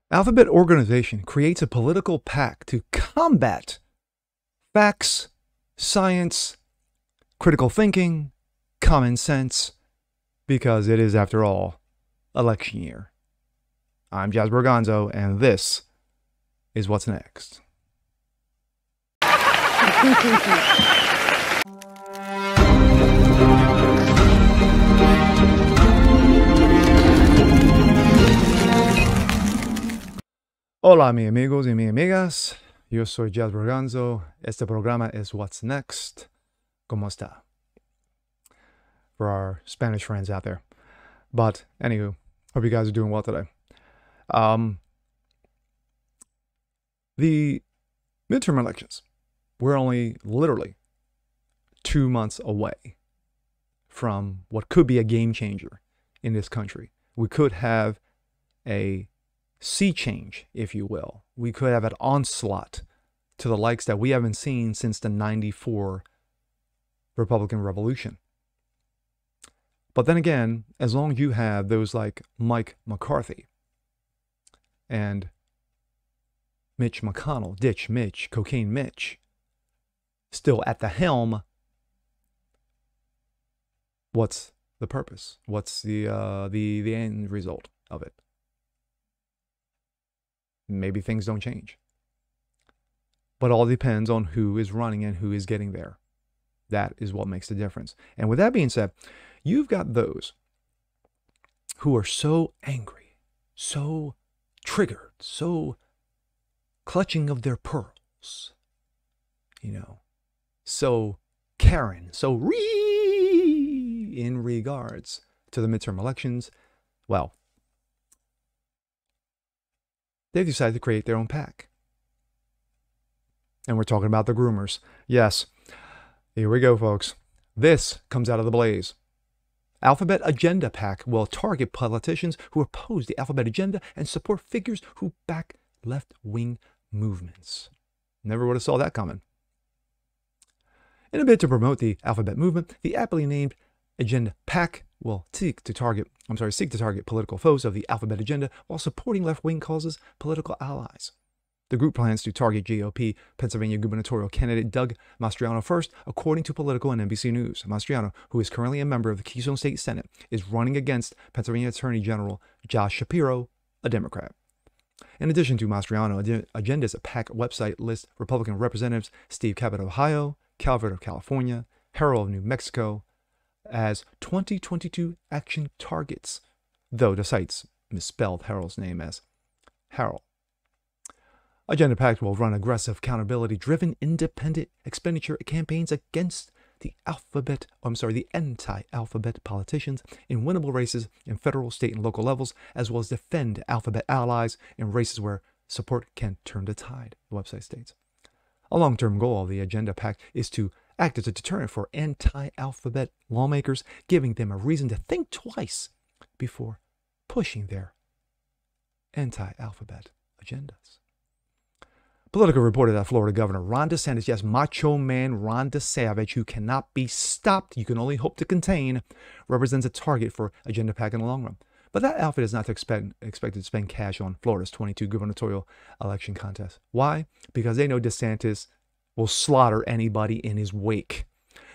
Alphabet organization creates a political PAC to combat facts, science, critical thinking, common sense, because it is, after all, election year. I'm Jazz Borgonzo, and this is what's next. Hola, mi amigos y mi amigas. Yo soy Jazz Borgonzo. Este programa es What's Next. ¿Cómo está? For our Spanish friends out there. But, anywho, hope you guys are doing well today. The midterm elections, we're only literally 2 months away from what could be a game changer in this country. We could have a sea change, if you will. We could have an onslaught to the likes that we haven't seen since the 94 Republican Revolution. But then again, as long as you have those like Mike McCarthy and Mitch McConnell, Ditch Mitch, Cocaine Mitch, still at the helm, what's the purpose? What's the end result of it? Maybe things don't change. But all depends on who is running and who is getting there. That is what makes the difference. And with that being said, you've got those who are so angry, so triggered, so clutching of their pearls, so Karen, so in regards to the midterm elections. Well, they've decided to create their own PAC. And we're talking about the Groomers. Yes, here we go, folks. This comes out of the blaze. Alphabet Agenda PAC will target politicians who oppose the Alphabet Agenda and support figures who back left-wing movements. Never would have saw that coming. In a bid to promote the Alphabet movement, the aptly named Agenda PAC will seek to target political foes of the Alphabet Agenda while supporting left-wing causes, political allies. The group plans to target GOP Pennsylvania gubernatorial candidate Doug Mastriano first, according to Politico and NBC News. Mastriano, who is currently a member of the Keystone State Senate, is running against Pennsylvania Attorney General Josh Shapiro, a Democrat. In addition to Mastriano, Agenda's PAC website lists Republican Representatives Steve Cabot of Ohio, Calvert of California, Harrell of New Mexico as 2022 action targets, though the sites misspelled Harrell's name as Harrell. Agenda PAC will run aggressive, accountability-driven, independent expenditure campaigns against the anti-alphabet politicians in winnable races in federal, state, and local levels, as well as defend alphabet allies in races where support can turn the tide, the website states. A long-term goal of the Agenda PAC is to act as a deterrent for anti-alphabet lawmakers, giving them a reason to think twice before pushing their anti-alphabet agendas. Politico reported that Florida Governor Ron DeSantis, yes, Macho-Man Ron DeSavage, who cannot be stopped, you can only hope to contain, represents a target for Agenda PAC in the long run. But that outfit is not expected to spend cash on Florida's 22 gubernatorial election contest. Why? Because they know DeSantis will slaughter anybody in his wake.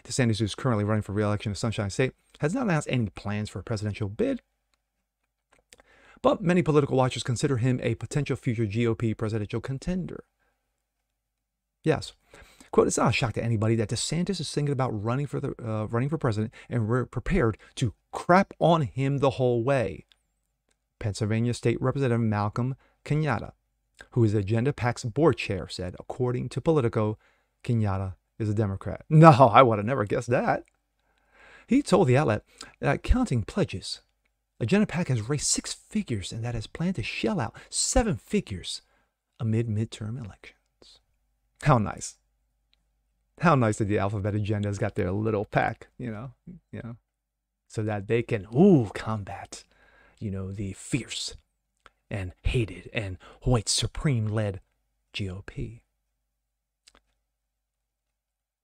DeSantis, who's currently running for re-election in Sunshine State, has not announced any plans for a presidential bid. But many political watchers consider him a potential future GOP presidential contender. Yes. Quote, it's not a shock to anybody that DeSantis is thinking about running for president, and we're prepared to crap on him the whole way. Pennsylvania State Representative Malcolm Kenyatta, who is Agenda PAC's board chair, said, according to Politico, Kenyatta is a Democrat. No, I would have never guessed that. He told the outlet that counting pledges, Agenda PAC has raised 6 figures and that has planned to shell out 7 figures amid midterm elections. How nice. How nice that the Alphabet Agenda has got their little PAC, so that they can, combat, the fierce and hated and white supreme-led GOP.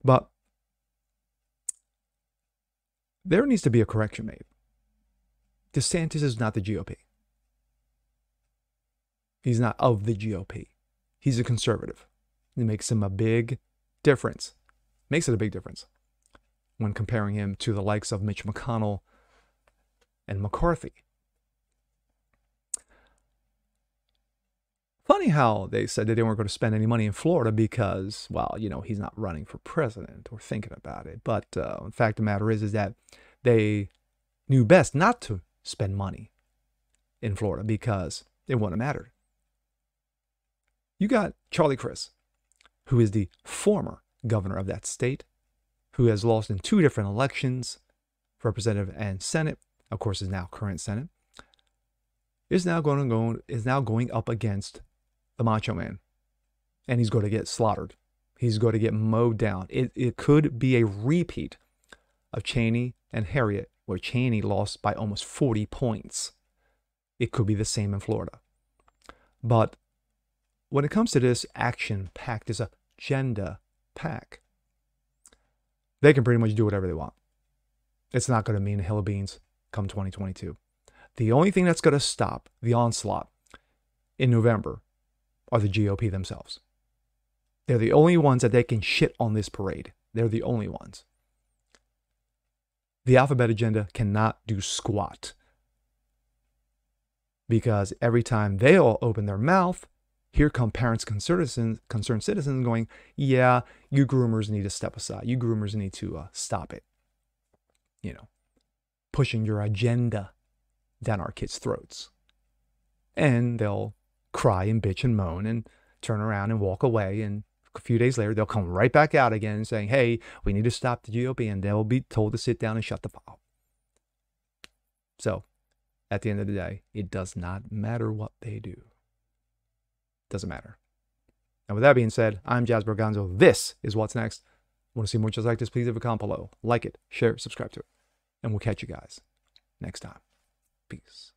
But there needs to be a correction made. DeSantis is not the GOP. He's not of the GOP. He's a conservative. It makes him a big difference. Makes it a big difference when comparing him to the likes of Mitch McConnell and McCarthy. Funny how they said that they weren't going to spend any money in Florida because, well, you know, he's not running for president or thinking about it. But the fact of the matter is that they knew best not to spend money in Florida because it wouldn't have mattered. You got Charlie Crist, who is the former governor of that state, who has lost in 2 different elections, representative and Senate, of course, is now current Senate, is now going up against the Macho-Man, and he's going to get slaughtered. He's going to get mowed down. It could be a repeat of Cheney and Harriet, where Cheney lost by almost 40 points. It could be the same in Florida. But when it comes to this action PAC, this agenda PAC, they can pretty much do whatever they want. It's not going to mean a hill of beans come 2022. The only thing that's going to stop the onslaught in November are the GOP themselves. They're the only ones that they can shit on this parade. They're the only ones. The Alphabet Agenda cannot do squat, because every time they all open their mouth, here come parents, concerned citizens going, yeah, you groomers need to step aside. You groomers need to stop it. You know, pushing your agenda down our kids' throats. And they'll cry and bitch and moan and turn around and walk away. And a few days later, they'll come right back out again saying, hey, we need to stop the GOP. And they'll be told to sit down and shut the fuck up. So, at the end of the day, it does not matter what they do. Doesn't matter. And with that being said, I'm Jasper Gonzo. This is What's Next. Want to see more just like this? Please leave a comment below. Like it, share it, subscribe to it. And we'll catch you guys next time. Peace.